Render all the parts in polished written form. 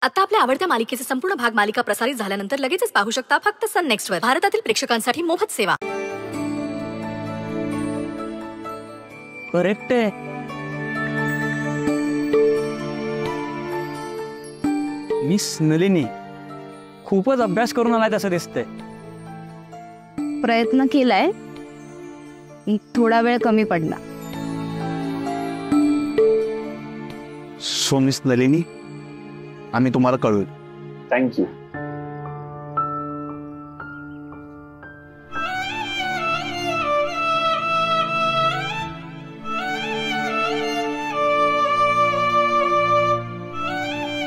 आता आपल्या आवडत्या मालिकेचे संपूर्ण भाग मालिका प्रसारित झाल्यानंतर लगेचच पाहू शकता फक्त सन नेक्स्ट वर. भारतातील प्रेक्षकांसाठी मोफत सेवा. करेक्ट आहे. मिस नलिनी खूपच अभ्यास करून आलाय तसं दिसतंय. प्रयत्न केलाय, थोडा वेळ कमी पडला. सो मिस नलिनी, आम्ही तुम्हाला कळवू. थँक्यू.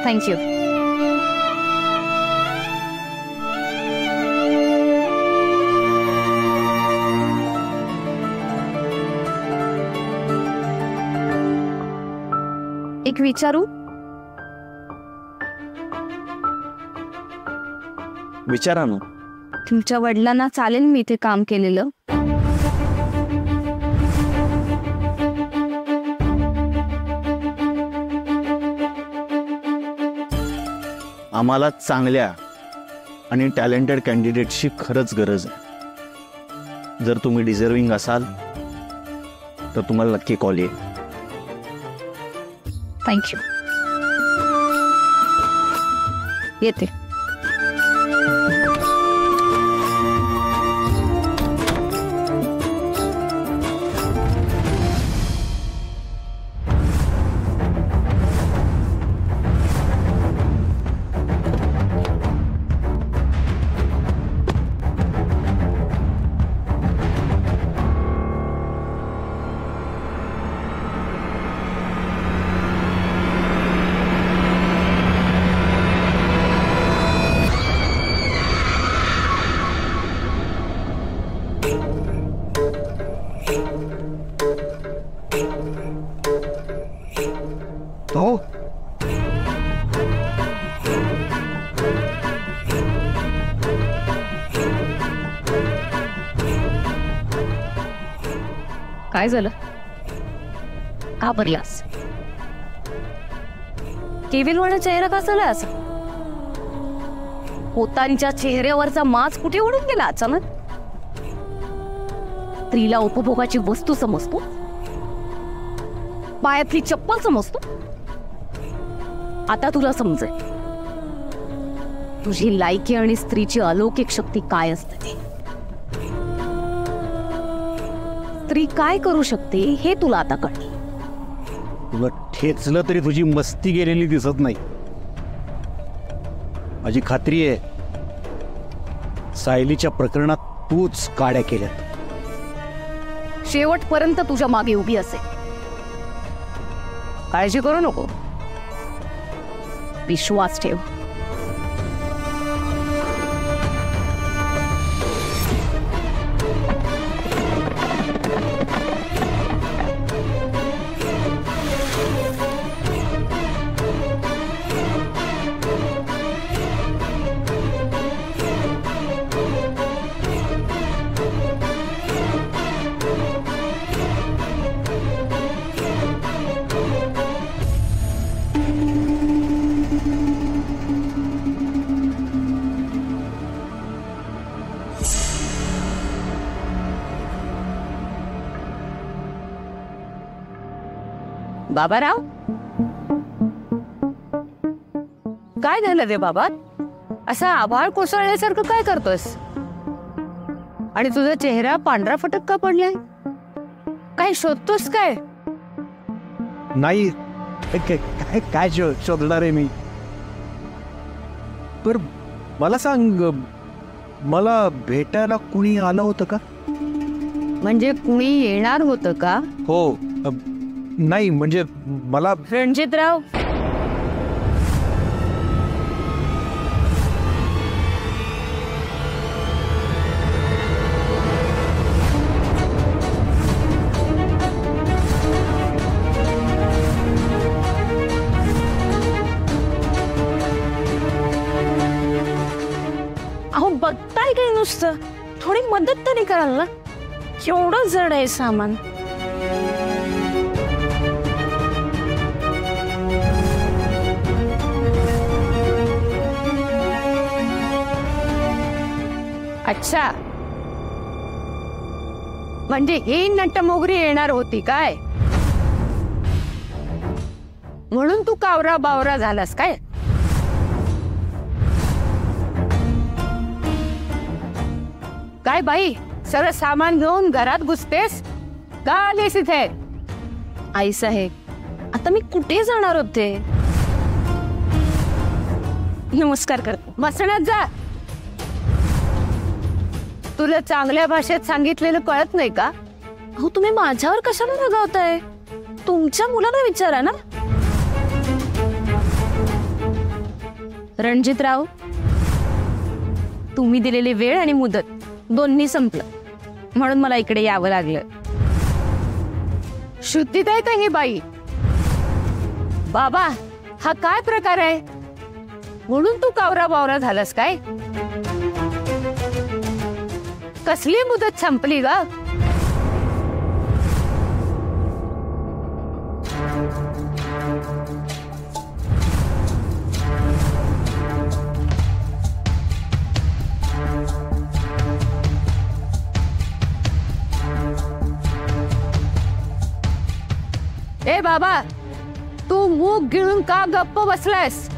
थँक्यू. एक विचारू? विचारा ना. तुमच्या वडिलांना चालेल मी इथे काम केलेलं? आम्हाला चांगल्या आणि टॅलेंटेड कॅन्डिडेटची खरंच गरज आहे. जर तुम्ही डिझर्विंग असाल तर तुम्हाला नक्की कॉल येईल. थँक्यू. येते. हो, काय झालं? का बरलास? केविलवाणा चेहरा का झाला असा? पोतांच्या चेहऱ्यावरचा माज कुठे उडून गेला अचानक? स्त्रीला उपभोगाची वस्तू समजतो, पायातली चप्पल समजतो. आता तुला समजेल तुझी लायकी आणि स्त्रीची अलौकिक शक्ती काय असते ते. स्त्री काय करू शकते हे तुला आता कळेल. तुला ठेचलं तरी तुझी मस्ती गेलेली दिसत नाही. माझी खात्री आहे सायलीच्या प्रकरणात तूच काड्या केल्यात. शेवटपर्यंत तुझ्या मागे उभी असेल. काळजी करू नको, विश्वास ठेव. बाबाराव, काय झालं रे बाबा? असा आभाळ कोसळल्यासारखं काय करतोस? आणि तुझा चेहरा पांढरा फटक का पडलाय? काय शोधतोस काय? नाही, काय काय शोधणार आहे मी? पर मला सांग, मला भेटायला कुणी आलं होतं का? म्हणजे कुणी येणार होतं का? हो, नाही म्हणजे मला. रणजितराव, अहो बघताय काय नुसतं? थोडी मदत तरी कराल ना? केवढं जड आहे सामान. अच्छा, म्हणजे ही नटमोगरी येणार होती काय? म्हणून तू कावरा बावरा झालास काय? काय बाई, सगळं सामान घेऊन घरात घुसतेस का? आलीस इथे? आई साहेब, आता मी कुठे जाणार होते? नमस्कार करते. मसणात जा. तुला चांगल्या भाषेत सांगितलेलं कळत नाही का? हो, तुम्ही माझ्यावर कशाला रागावताय? तुमच्या मुलाला विचारा ना. रणजितराव, तुम्ही दिलेली वेळ आणि मुदत दोन्ही संपलं, म्हणून मला इकडे यावं लागलं. शुद्धीत आहे का ही बाई? बाबा, हा काय प्रकार आहे? म्हणून तू कावरा बावरा झालास काय? कसली मुदत संपली ग? ए बाबा, तू मूग गिळून का गप्प बसलायस?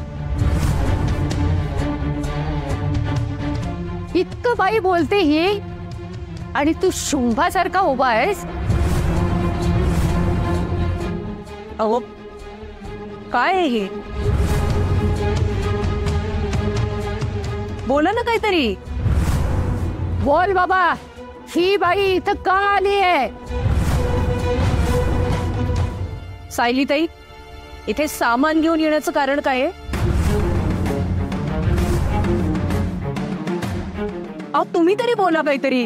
इतकं बाई बोलते ही आणि तू शुंभासारखा उभा आहेस. अहो, काय आहे हे? बोला ना काहीतरी. बोल बाबा, ही बाई इथं का आली आहे? सायलीताई, इथे सामान घेऊन येण्याचं कारण काय आहे? अहो, तुम्ही तरी बोला काहीतरी.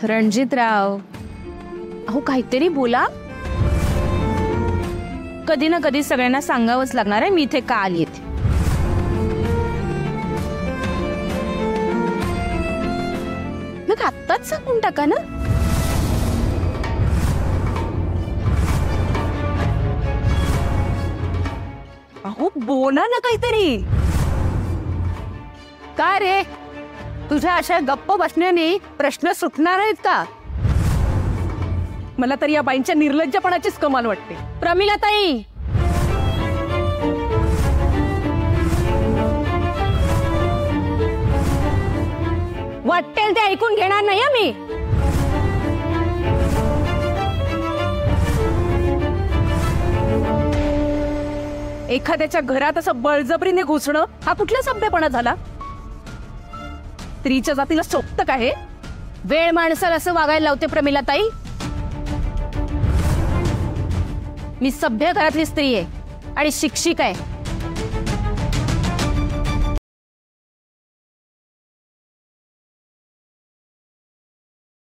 रणजितराव, अहो काहीतरी बोला. कधी ना कधी सगळ्यांना सांगावंच लागणार आहे मी इथे का आली आहे. मग आत्ताच सांगून टाका ना. अहो बोला ना काहीतरी. काय रे, तुझ्या अशा गप्प बसण्याने प्रश्न सुटणार आहेत का? मला तर या बाईंच्या निर्लज्जपणाचीच कमाल वाटते. प्रमिलाताई, वाटेल ते ऐकून घेणार नाही हं मी. एखाद्याच्या घरात असं बळजबरीने घुसणं हा कुठला सभ्यपणा झाला? स्त्रीच्या जातीला सोपतं का हे? वेळ माणसाला असं वागायला लावते प्रमिलाताई. मी सभ्य घरातली स्त्री आहे आणि शिक्षिका आहे.